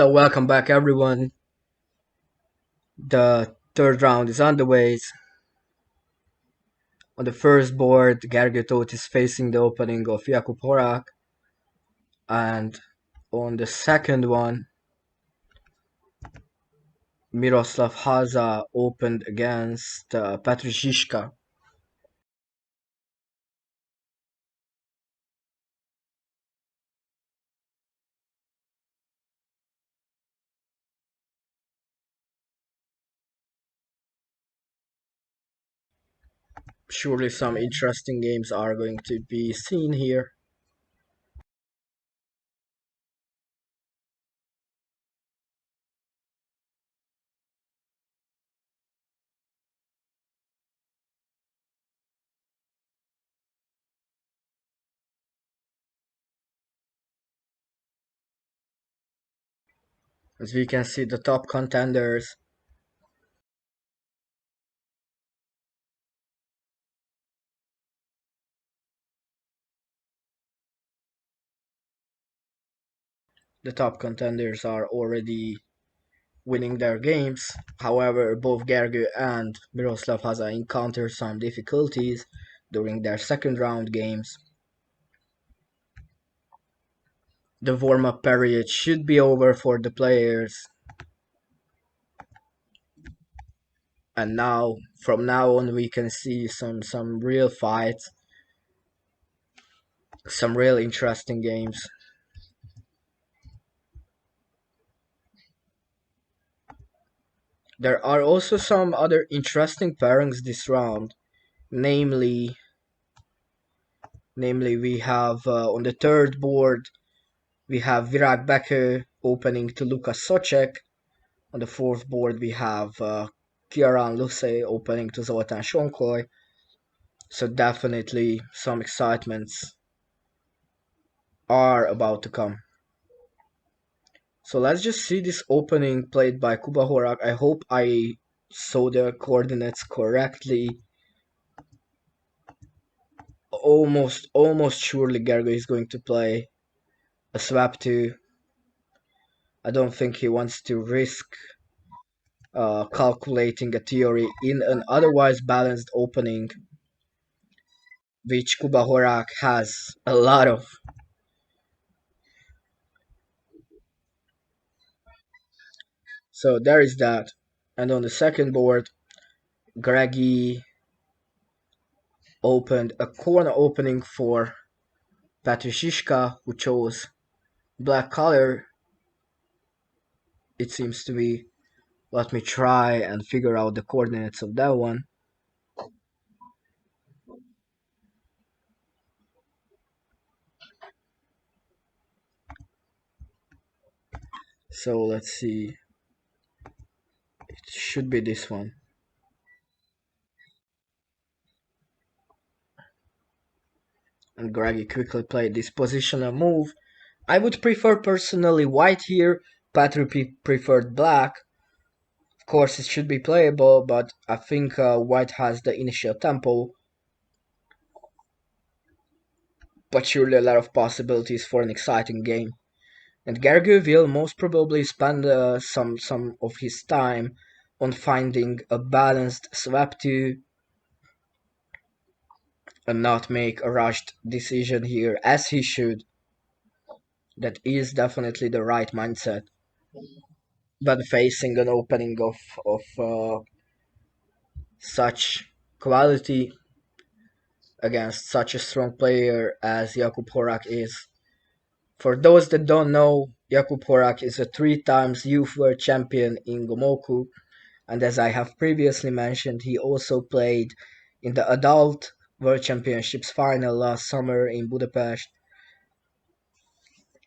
So welcome back everyone. The third round is on the way. On the first board, Gergő Tóth is facing the opening of Jakub Horák, and on the second one, Miroslav Háša opened against Petr Žižka. Surely some interesting games are going to be seen here. As we can see, the top contenders. The top contenders are already winning their games. However, both Gergő and Miroslav Háša encountered some difficulties during their second round games. The warm-up period should be over for the players. And now, from now on, we can see some real fights, some real interesting games. There are also some other interesting pairings this round. Namely, we have on the third board, we have Virág Bekő opening to Lukas Socek. On the fourth board, we have Kieran Luce opening to Zoltán László. So definitely some excitements are about to come. So let's just see this opening played by Jakub Horák. I hope I saw the coordinates correctly. Almost surely Gergő is going to play a swap 2. I don't think he wants to risk calculating a theory in an otherwise balanced opening, which Jakub Horák has a lot of. So there is that. And on the second board, Greggy opened a corner opening for Petr Žižka, who chose black color, it seems to be. Let me try and figure out the coordinates of that one. So let's see. It should be this one. And Greggy quickly played this positional move. I would prefer personally white here. Patrick preferred black. Of course, it should be playable, but I think white has the initial tempo. But surely a lot of possibilities for an exciting game. And Gergő will most probably spend some of his time on finding a balanced swap 2 and not make a rushed decision here, as he should. That is definitely the right mindset. But facing an opening of such quality against such a strong player as Jakub Horák is. For those that don't know, Jakub Horák is a 3 times youth world champion in Gomoku, and as I have previously mentioned, he also played in the adult World Championships final last summer in Budapest.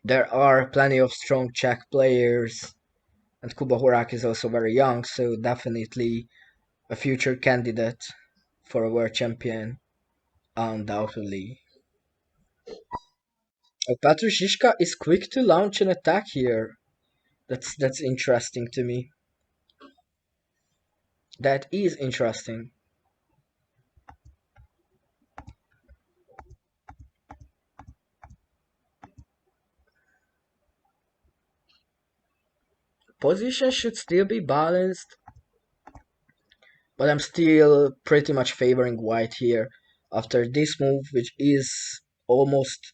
There are plenty of strong Czech players, and Kuba Horák is also very young, so definitely a future candidate for a world champion, undoubtedly. Petr Žižka is quick to launch an attack here. That's interesting to me. That is interesting. position should still be balanced, but I'm still pretty much favoring white here after this move, which is almost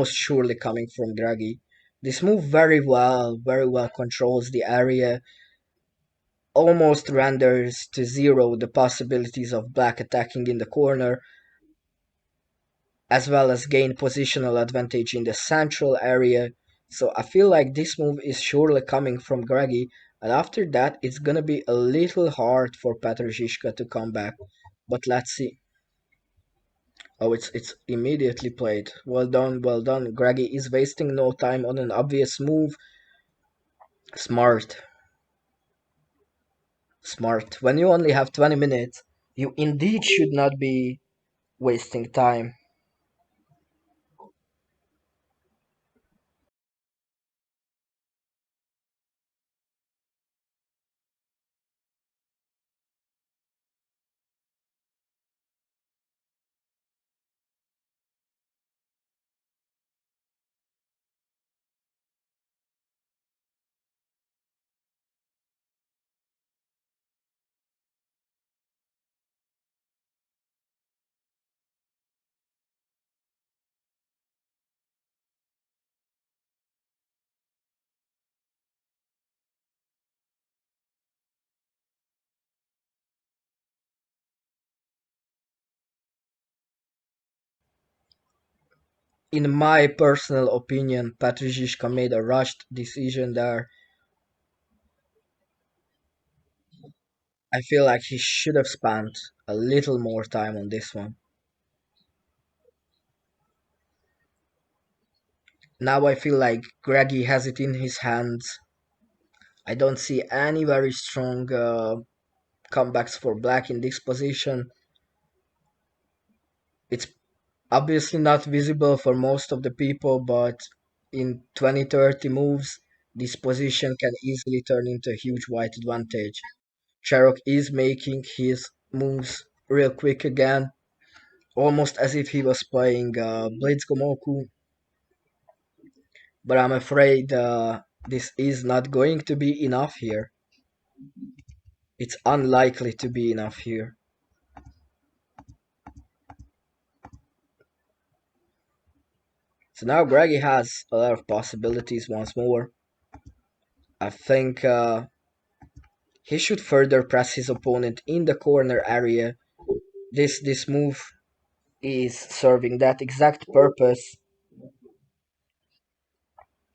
surely coming from Draghi. This move very well controls the area, almost renders to zero the possibilities of black attacking in the corner, as well as gain positional advantage in the central area. So I feel like this move is surely coming from Greggy, and after that it's gonna be a little hard for Petr Žižka to come back. But let's see. Oh, it's immediately played. Well done, well done. Greggy is wasting no time on an obvious move. Smart, smart. When you only have 20 minutes, you indeed should not be wasting time. In my personal opinion, Petr Žižka made a rushed decision there. I feel like he should have spent a little more time on this one. Now I feel like Greggy has it in his hands. I don't see any very strong comebacks for black in this position. It's obviously not visible for most of the people, but in 20-30 moves, this position can easily turn into a huge white advantage. Cherok is making his moves real quick again, almost as if he was playing Blitz Gomoku, but I'm afraid this is not going to be enough here. It's unlikely to be enough here. So now Greggy has a lot of possibilities once more. I think he should further press his opponent in the corner area. This move is serving that exact purpose.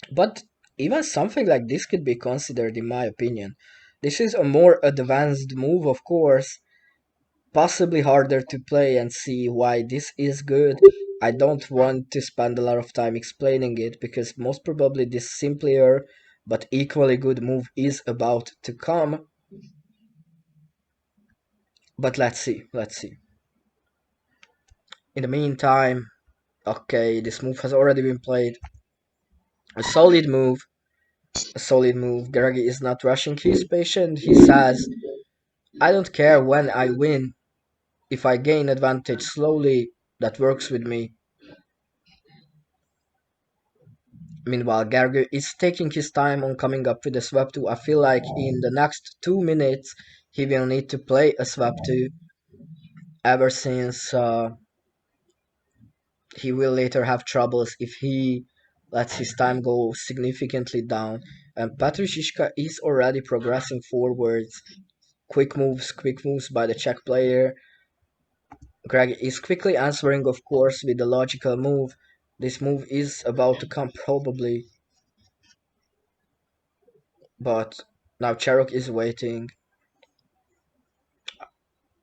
But even something like this could be considered, in my opinion. This is a more advanced move, of course, possibly harder to play and see why this is good. I don't want to spend a lot of time explaining it because most probably this simpler but equally good move is about to come. But let's see, let's see. In the meantime, okay, this move has already been played. A solid move, a solid move. Gergi is not rushing, he's patient. He says, I don't care when I win. If I gain advantage slowly, that works with me. Meanwhile, Gergő is taking his time on coming up with a swap 2. I feel like in the next 2 minutes he will need to play a swap 2 ever since he will later have troubles if he lets his time go significantly down. And Petr Žižka is already progressing forwards. Quick moves by the Czech player. Greg is quickly answering, of course, with the logical move. This move is about to come probably, but now Cherok is waiting.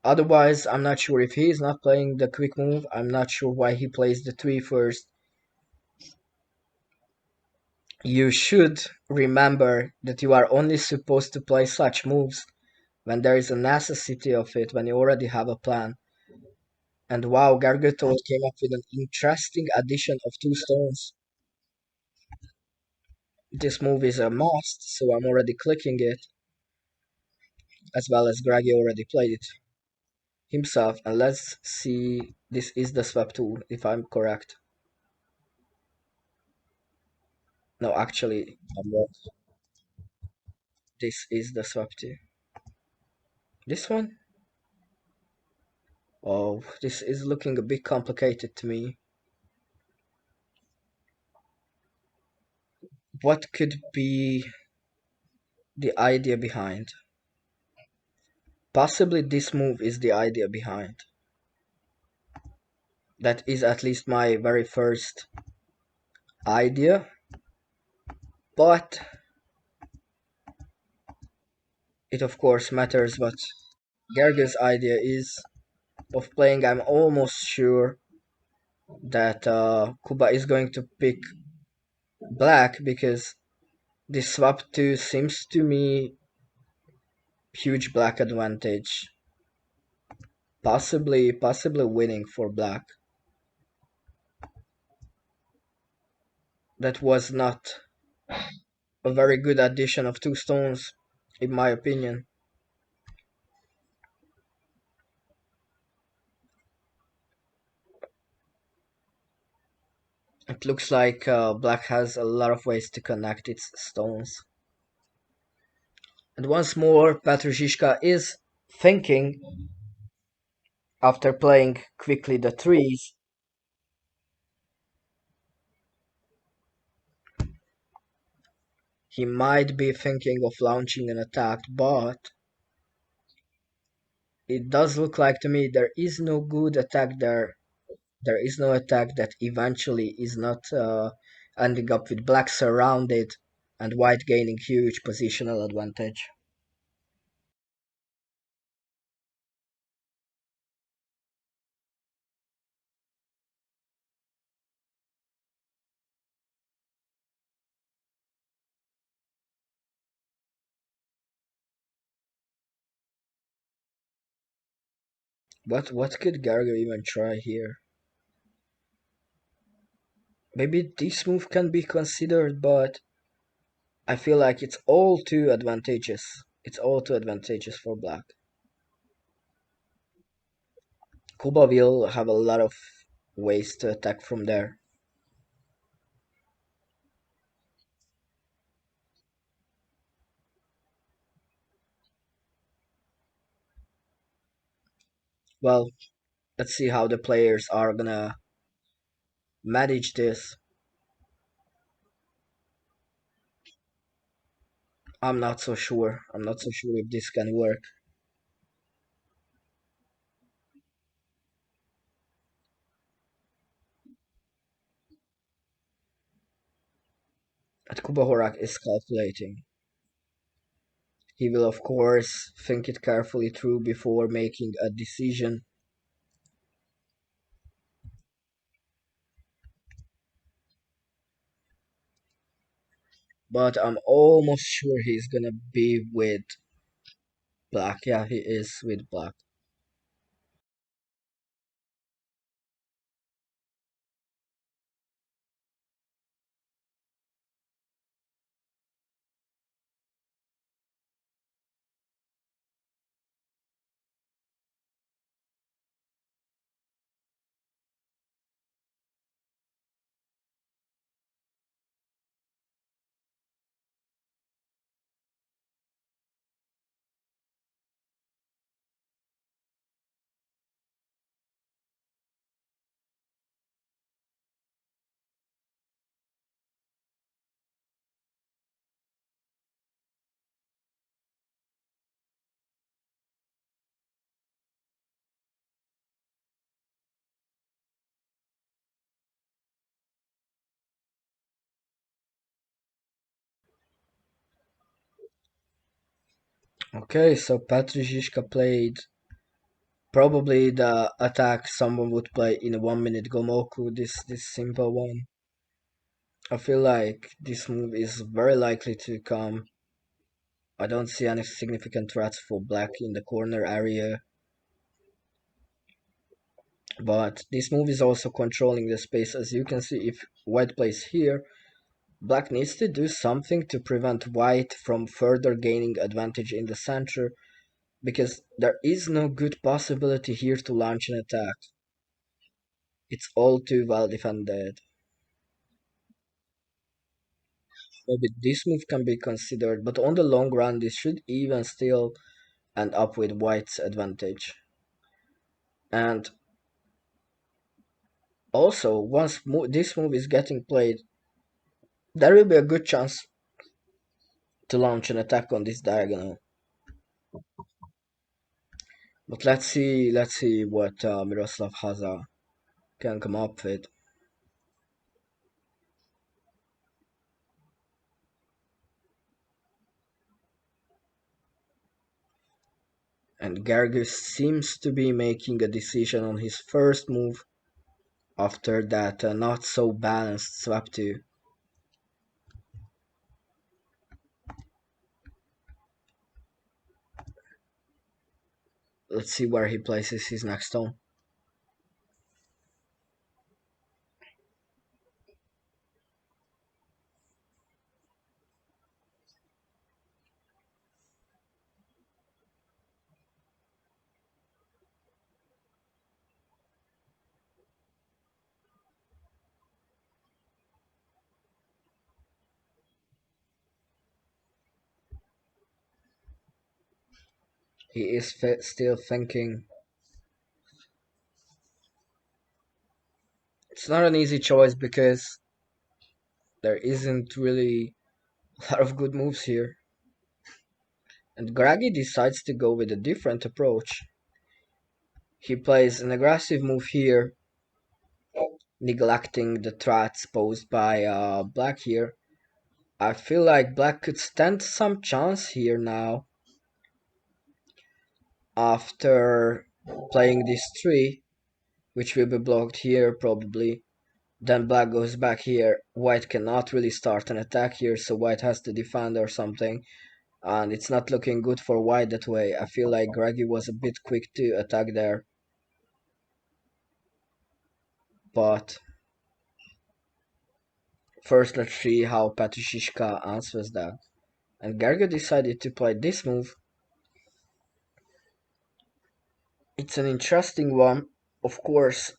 Otherwise, I'm not sure if he is not playing the quick move. I'm not sure why he plays the 3 first. You should remember that you are only supposed to play such moves when there is a necessity of it, when you already have a plan. And wow, Gergő Tóth came up with an interesting addition of 2 stones. This move is a must, so I'm already clicking it, as well as Greggy already played it himself. And let's see, this is the swap tool, if I'm correct. No, actually, I'm wrong. This is the swapti. This one? Oh, this is looking a bit complicated to me. What could be the idea behind? Possibly this move is the idea behind. That is at least my very first idea. But it of course matters what Gergő's idea is of playing. I'm almost sure that Kuba is going to pick black because this swap 2 seems to me huge black advantage. Possibly winning for black. That was not a very good addition of 2 stones, in my opinion. It looks like black has a lot of ways to connect its stones. And once more, Petr Žižka is thinking after playing quickly the trees. He might be thinking of launching an attack, but it does look like to me there is no good attack there. There is no attack that eventually is not ending up with black surrounded and white gaining huge positional advantage. But what could Gergő even try here? Maybe this move can be considered, but I feel like it's all too advantageous. It's all too advantageous for black. Kuba will have a lot of ways to attack from there. Well, let's see how the players are gonna manage this. I'm not so sure. I'm not so sure if this can work. But Kuba Horák is calculating. He will of course think it carefully through before making a decision. But I'm almost sure he's gonna be with black. Yeah, he is with black. Okay, so Petr Žižka played probably the attack someone would play in a 1 minute Gomoku, this simple one. I feel like this move is very likely to come. I don't see any significant threats for black in the corner area. But this move is also controlling the space. As you can see, if white plays here, black needs to do something to prevent white from further gaining advantage in the center, because there is no good possibility here to launch an attack. It's all too well defended. Maybe this move can be considered, but on the long run, this should even still end up with white's advantage. And also, once this move is getting played, there will be a good chance to launch an attack on this diagonal. But let's see what Miroslav Háša can come up with. And Gergő seems to be making a decision on his first move after that not so balanced swap 2. Let's see where he places his next stone. He is still thinking. It's not an easy choice because there isn't really a lot of good moves here. And Gragi decides to go with a different approach. He plays an aggressive move here, neglecting the threats posed by black here. I feel like black could stand some chance here now after playing this tree, which will be blocked here probably. Then black goes back here. White cannot really start an attack here, so white has to defend or something. And it's not looking good for white that way. I feel like Gregi was a bit quick to attack there. But first let's see how Petr Žižka answers that. And Gergő decided to play this move. It's an interesting one. Of course,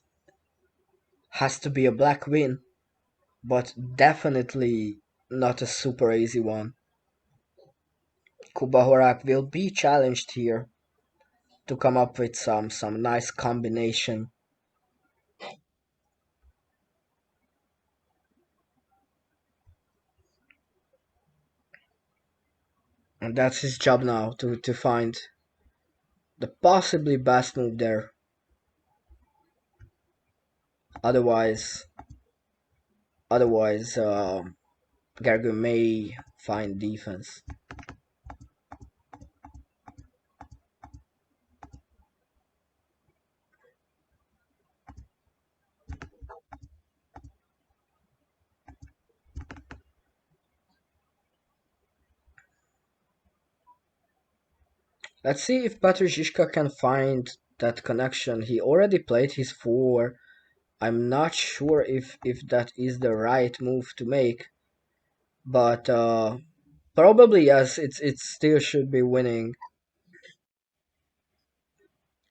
has to be a black win, but definitely not a super easy one. Jakub Horák will be challenged here to come up with some nice combination. And that's his job now, to find the possibly best move there. Otherwise, Gergő may find defense. Let's see if Petr Žižka can find that connection. He already played his 4. I'm not sure if that is the right move to make, but probably yes. It still should be winning.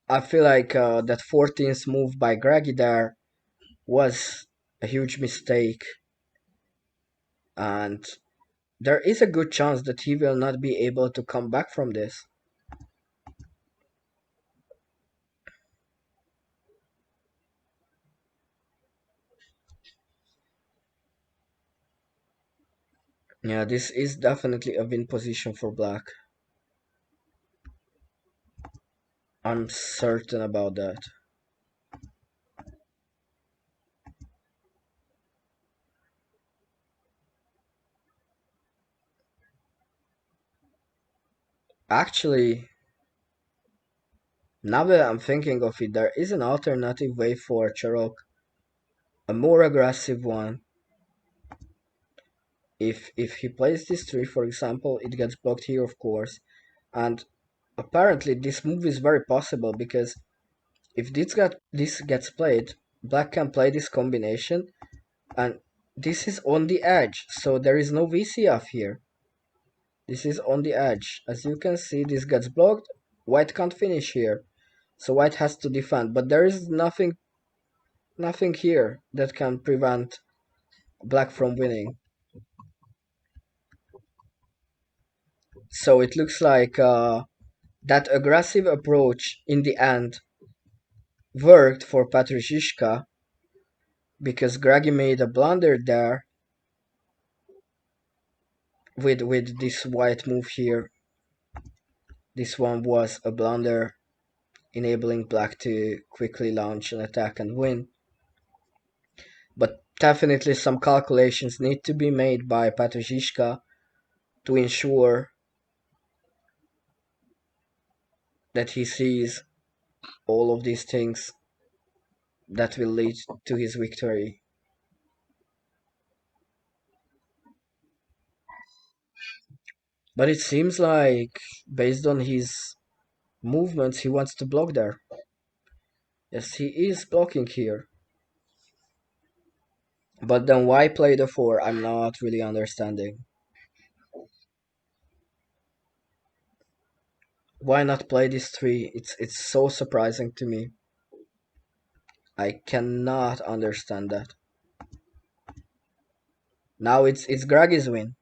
I feel like that 14th move by Gregi there was a huge mistake, and there is a good chance that he will not be able to come back from this. Yeah, this is definitely a win position for black. I'm certain about that. Actually, now that I'm thinking of it, there is an alternative way for Charok, a more aggressive one. If he plays this tree, for example, it gets blocked here, of course, and apparently this move is very possible because if this gets played, black can play this combination, and this is on the edge, so there is no VCF here. This is on the edge. As you can see, this gets blocked. White can't finish here, so white has to defend. But there is nothing here that can prevent black from winning. So it looks like that aggressive approach in the end worked for Petr Žižka because Gragi made a blunder there with this white move here. This one was a blunder, enabling black to quickly launch an attack and win. But definitely some calculations need to be made by Petr Žižka to ensure that he sees all of these things that will lead to his victory. But it seems like, based on his movements, he wants to block there. Yes, he is blocking here. But then why play the 4? I'm not really understanding. Why not play this 3? It's so surprising to me. I cannot understand that. Now it's Gragi's win.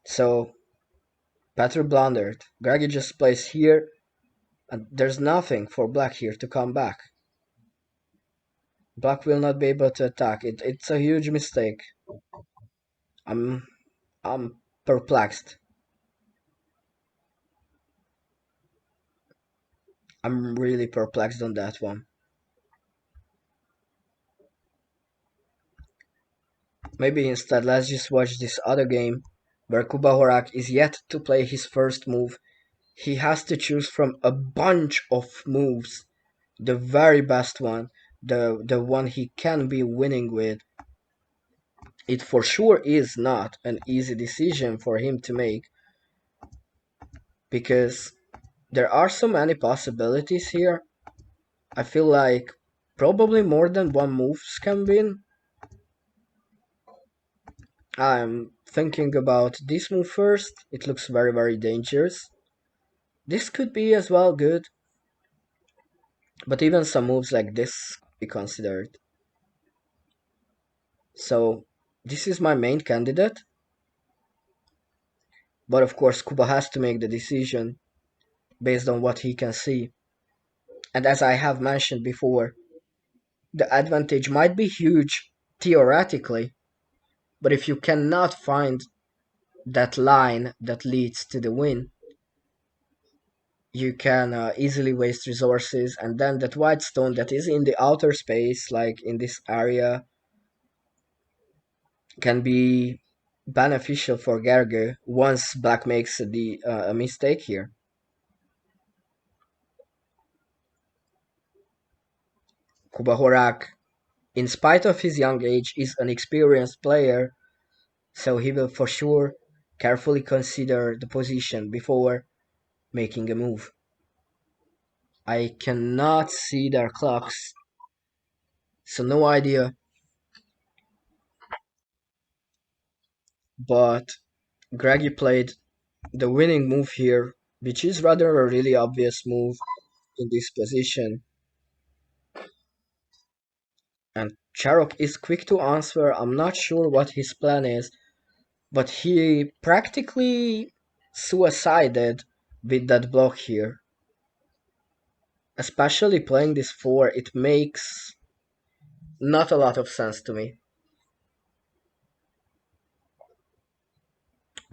So Petr blundered. Gragi just plays here, and there's nothing for black here to come back. Black will not be able to attack. It's a huge mistake. I'm I'm perplexed. I'm really perplexed on that one. Maybe instead let's just watch this other game where Kuba Horák is yet to play his first move. He has to choose from a bunch of moves, the very best one, the one he can be winning with. It for sure is not an easy decision for him to make because there are so many possibilities here. I feel like probably more than one moves can win. I'm thinking about this move first. It looks very, very dangerous. This could be as well good, but even some moves like this could be considered. So this is my main candidate, but of course Kuba has to make the decision based on what he can see. And as I have mentioned before, the advantage might be huge theoretically, but if you cannot find that line that leads to the win, you can easily waste resources, and then that white stone that is in the outer space, like in this area, can be beneficial for Gergő once black makes a mistake here. Kuba Horák, in spite of his young age, is an experienced player, so he will for sure carefully consider the position before making a move. I cannot see their clocks, so no idea, but Gragi played the winning move here, which is rather a really obvious move in this position. And Charok is quick to answer. I'm not sure what his plan is, but he practically suicided with that block here. Especially playing this 4, it makes not a lot of sense to me.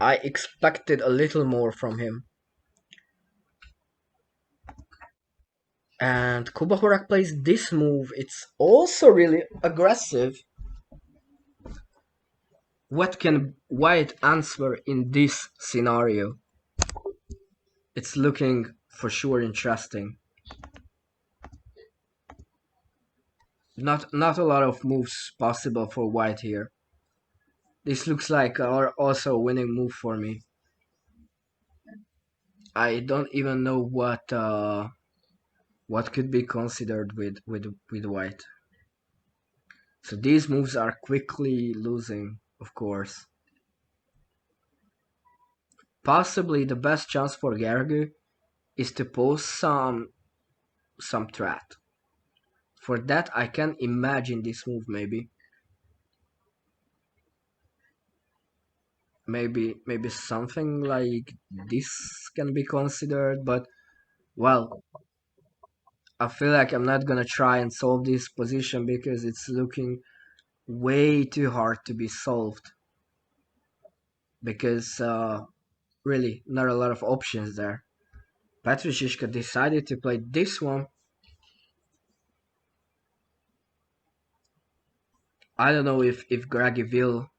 I expected a little more from him. And Kuba Horák plays this move. It's also really aggressive. What can White answer in this scenario? It's looking for sure interesting. Not a lot of moves possible for White here. This looks like also a winning move for me. I don't even know what could be considered with White. So these moves are quickly losing, of course. Possibly the best chance for Gergő is to pose some threat. For that I can imagine this move maybe. maybe something like this can be considered, but well, I feel like I'm not gonna try and solve this position because it's looking way too hard to be solved because really not a lot of options there. Petr Žižka decided to play this one. I don't know if Gragi will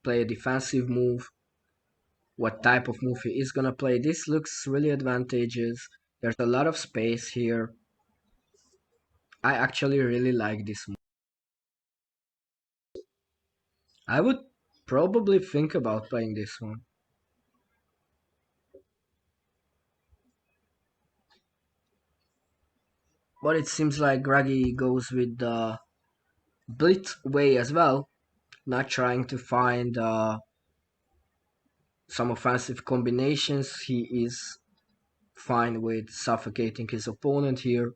play a defensive move, what type of move he is gonna play. This looks really advantageous. There's a lot of space here. I actually really like this move. I would probably think about playing this one. But it seems like Gragi goes with the blitz way as well, not trying to find some offensive combinations. He is fine with suffocating his opponent here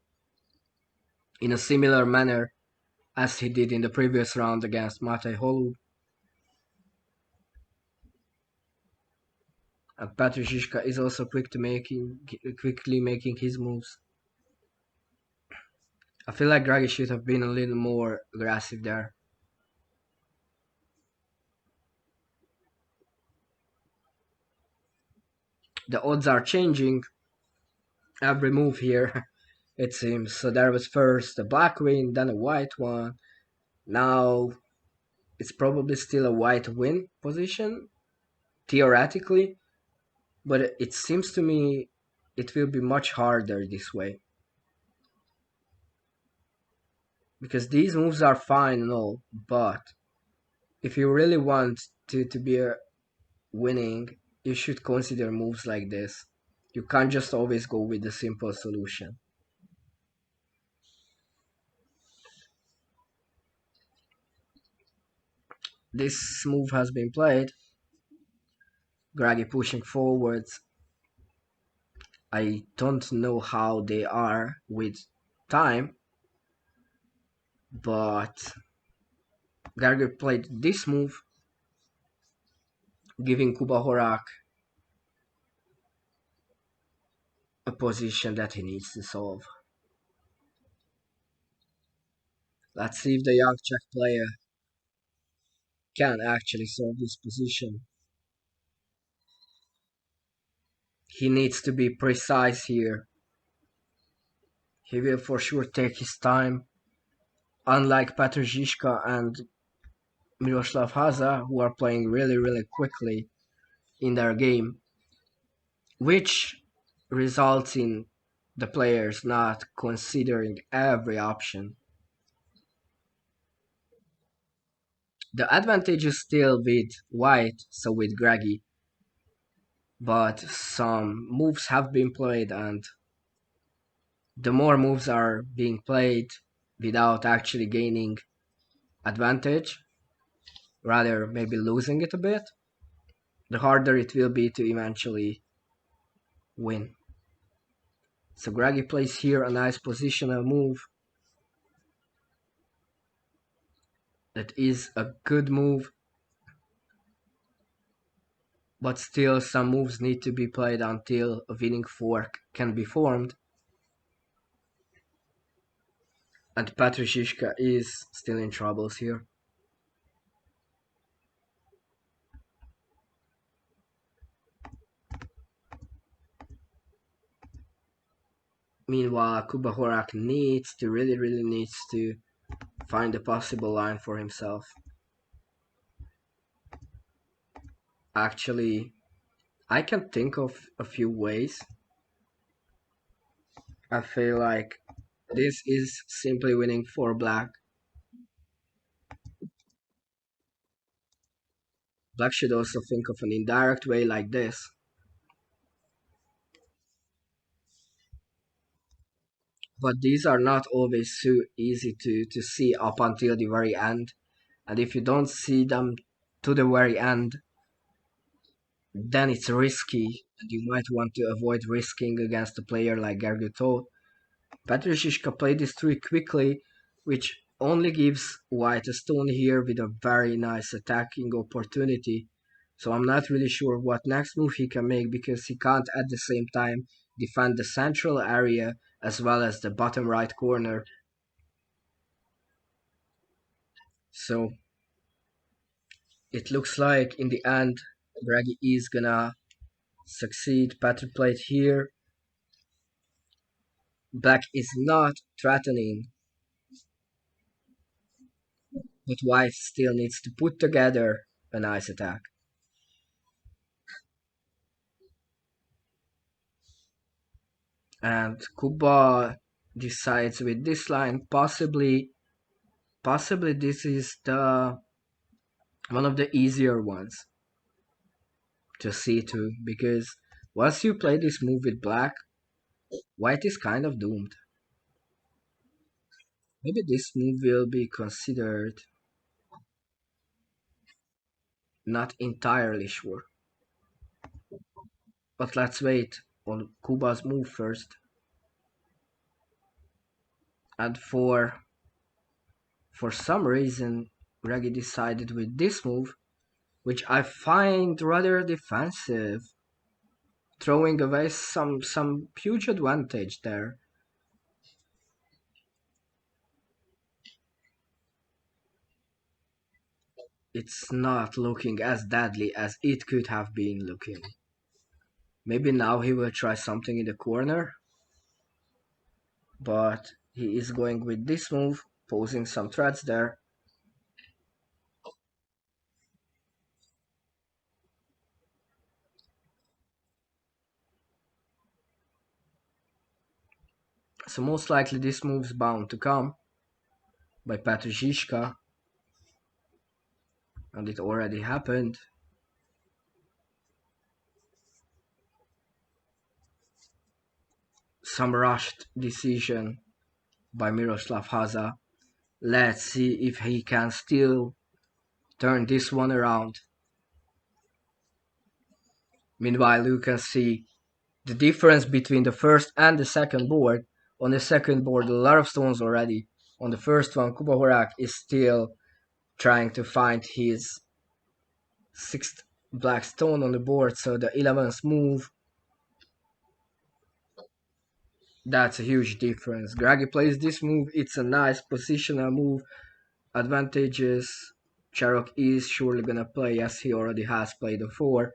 in a similar manner as he did in the previous round against Matej Holub. And Petr Žižka is also quickly making his moves. I feel like Gragi should have been a little more aggressive there. The odds are changing every move here, it seems. So there was first a black win, then a white one. Now it's probably still a white win position, theoretically, but it seems to me it will be much harder this way. Because these moves are fine and all, but if you really want to be winning, you should consider moves like this. You can't just always go with the simple solution. This move has been played. Gragi pushing forwards. I don't know how they are with time, but Gergő played this move, giving Kuba Horák a position that he needs to solve. Let's see if the young Czech player can actually solve this position. He needs to be precise here. He will for sure take his time. Unlike Petr Žižka and Miroslav Háša, who are playing really quickly in their game, which results in the players not considering every option. The advantage is still with white, so with Gragi, but some moves have been played, and the more moves are being played without actually gaining advantage, rather maybe losing it a bit, the harder it will be to eventually win. So Gragi plays here a nice positional move. That is a good move, but still some moves need to be played until a winning fork can be formed. And Petr Žižka is still in troubles here. Meanwhile, Kuba Horák really needs to find a possible line for himself. Actually, I can think of a few ways. I feel like this is simply winning for black. Black should also think of an indirect way like this. But these are not always so easy to see up until the very end. And if you don't see them to the very end, then it's risky, and you might want to avoid risking against a player like Gergő Tóth. Petr Žižka played this tree quickly, which only gives white a stone here with a very nice attacking opportunity. So I'm not really sure what next move he can make because he can't at the same time defend the central area as well as the bottom right corner. So it looks like in the end Draghi is gonna succeed. Petr played here. Black is not threatening, but white still needs to put together a nice attack. And Kuba decides with this line, possibly this is the one of the easier ones to see to, because once you play this move with black, white is kind of doomed. Maybe this move will be considered, not entirely sure. But let's wait on Kuba's move first. And for some reason, Regi decided with this move, which I find rather defensive, throwing away some huge advantage there. It's not looking as deadly as it could have been looking. Maybe now he will try something in the corner, but he is going with this move, posing some threats there. So most likely this move's bound to come by Petr Žižka, and it already happened. Some rushed decision by Miroslav Háša. Let's see if he can still turn this one around. Meanwhile, you can see the difference between the first and the second board. On the second board, a lot of stones already. On the first one, Jakub Horák is still trying to find his sixth black stone on the board, so the 11th move, that's a huge difference. Gragi plays this move, it's a nice positional move, advantages. Cherok is surely gonna play as he already has played before.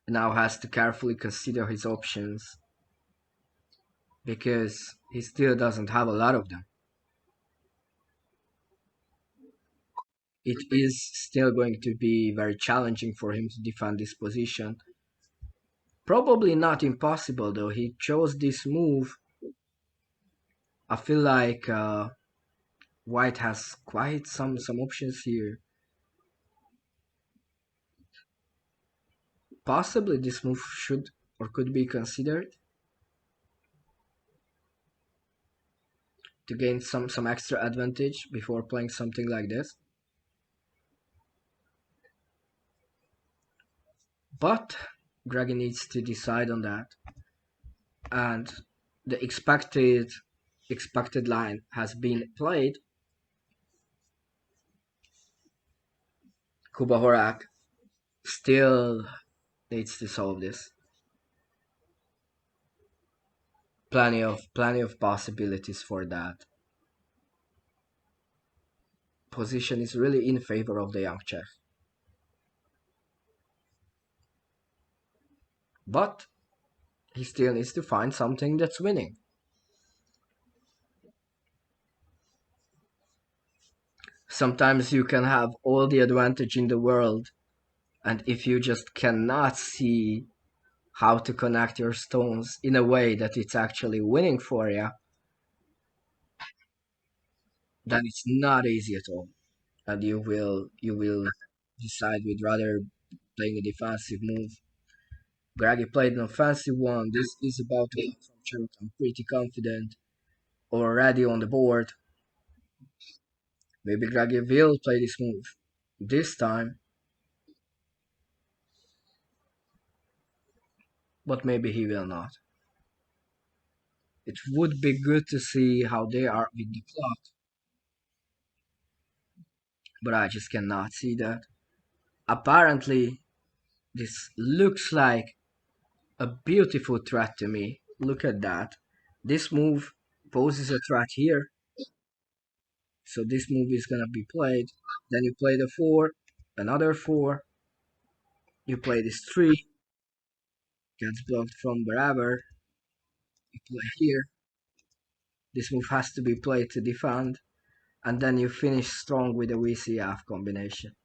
Now has to carefully consider his options because he still doesn't have a lot of them. It is still going to be very challenging for him to defend this position. Probably not impossible though. He chose this move. I feel like White has quite some options here. Possibly this move should or could be considered to gain some extra advantage before playing something like this. But Greg needs to decide on that. And the expected line has been played. Kuba Horák still needs to solve this. Plenty of possibilities for that. Position is really in favor of the young Czech. But he still needs to find something that's winning. Sometimes you can have all the advantage in the world, and if you just cannot see how to connect your stones in a way that it's actually winning for you, then it's not easy at all. And you will decide with rather playing a defensive move. Gragi played an offensive one. This is about to come from Cherokee. I'm pretty confident already on the board. Maybe Gragi will play this move this time, but maybe he will not. It would be good to see how they are with the clock, but I just cannot see that. Apparently, this looks like a beautiful threat to me. Look at that. This move poses a threat here. So this move is gonna be played. Then you play the 4, another 4. You play this 3, gets blocked from wherever. You play here. This move has to be played to defend. And then you finish strong with a VCF combination.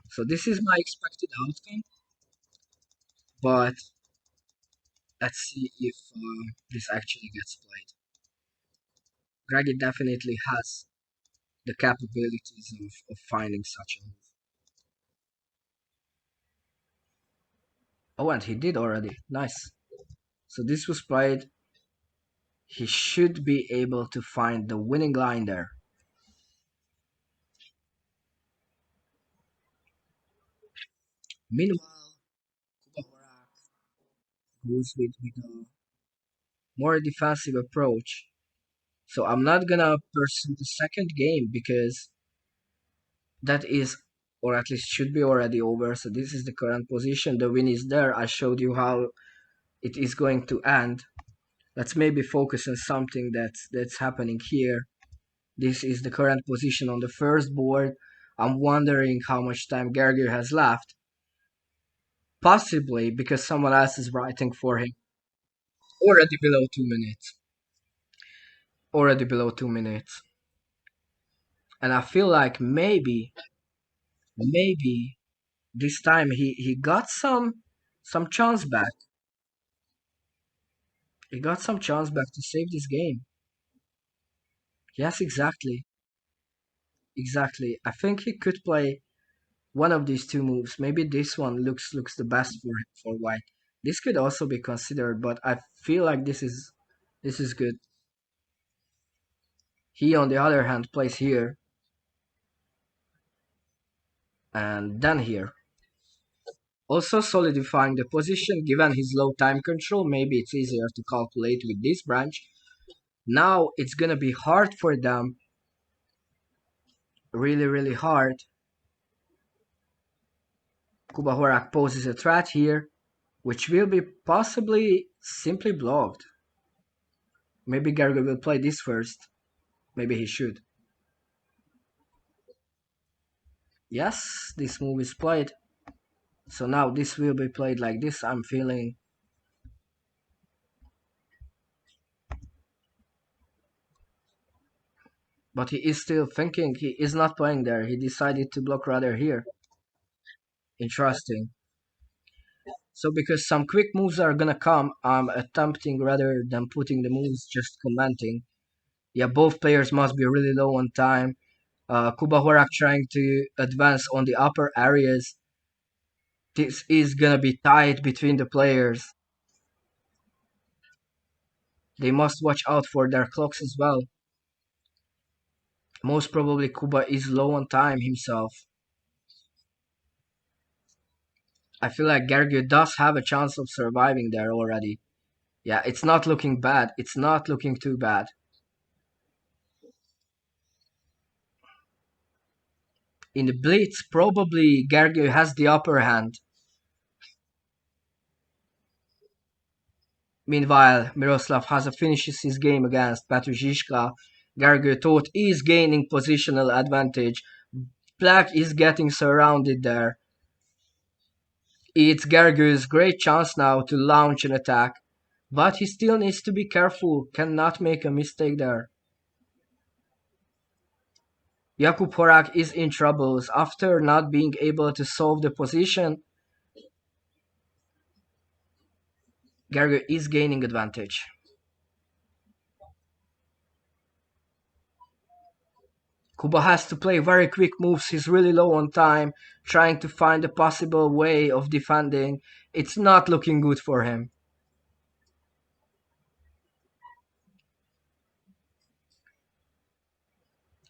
So this is my expected outcome. But let's see if this actually gets played. Greggy definitely has the capabilities of finding such a move. Oh, and he did already. Nice. So this was played. He should be able to find the winning line there. Meanwhile, Jakub Horák goes with a more defensive approach. So I'm not gonna pursue the second game because that is, or at least should be already over. So this is the current position. The win is there. I showed you how it is going to end. Let's maybe focus on something that's happening here. This is the current position on the first board. I'm wondering how much time Gergő has left. Possibly because someone else is writing for him. Already below 2 minutes. Already below 2 minutes. And I feel like maybe this time he got some chance back. He got some chance back to save this game. Yes, exactly. Exactly. I think he could play one of these two moves. Maybe this one looks the best for white. This could also be considered, but I feel like this is good. He on the other hand plays here and then here. Also solidifying the position given his low time control, maybe it's easier to calculate with this branch. Now it's gonna be hard for them. Really hard. Jakub Horák poses a threat here, which will be possibly simply blocked. Maybe Gergő will play this first. Maybe he should. Yes, this move is played. So now this will be played like this, I'm feeling. But he is still thinking, he is not playing there. He decided to block rather here. Interesting. So because some quick moves are gonna come, I'm attempting rather than putting the moves, just commenting. Yeah, both players must be really low on time. Kuba Horák trying to advance on the upper areas. This is gonna be tight between the players. They must watch out for their clocks as well. Most probably Kuba is low on time himself. I feel like Gergő does have a chance of surviving there already. Yeah, it's not looking bad. It's not looking too bad. In the blitz, probably Gergő has the upper hand. Meanwhile, Miroslav Háša finishes his game against Petr Žižka. Gergő Tóth is gaining positional advantage. Black is getting surrounded there. It's Gergő's great chance now to launch an attack. But he still needs to be careful, cannot make a mistake there. Jakub Horák is in troubles after not being able to solve the position. Gergő is gaining advantage. Kuba has to play very quick moves, he's really low on time, trying to find a possible way of defending. It's not looking good for him.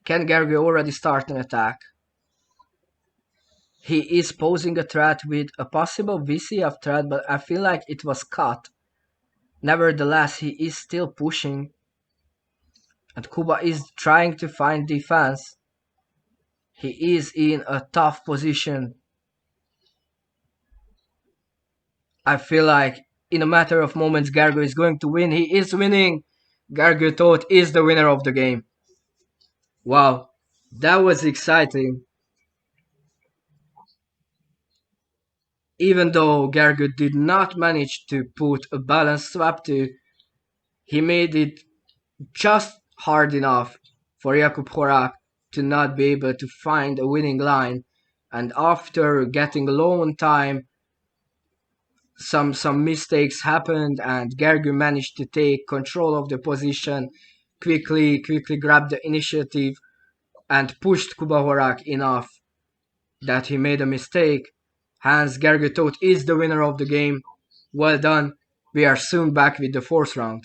Can Gergő already start an attack? He is posing a threat with a possible VCF threat, but I feel like it was cut. Nevertheless, he is still pushing. And Kuba is trying to find defense. He is in a tough position. I feel like in a matter of moments, Gergő is going to win. He is winning. Gergő Tóth is the winner of the game. Wow, that was exciting. Even though Gergő did not manage to put a balanced swap to, he made it just hard enough for Jakub Horák to not be able to find a winning line. And after getting low on time, some mistakes happened, and Gergő managed to take control of the position, quickly grabbed the initiative, and pushed Kuba Horák enough that he made a mistake. Hence, Gergő Tóth is the winner of the game. Well done. We are soon back with the fourth round.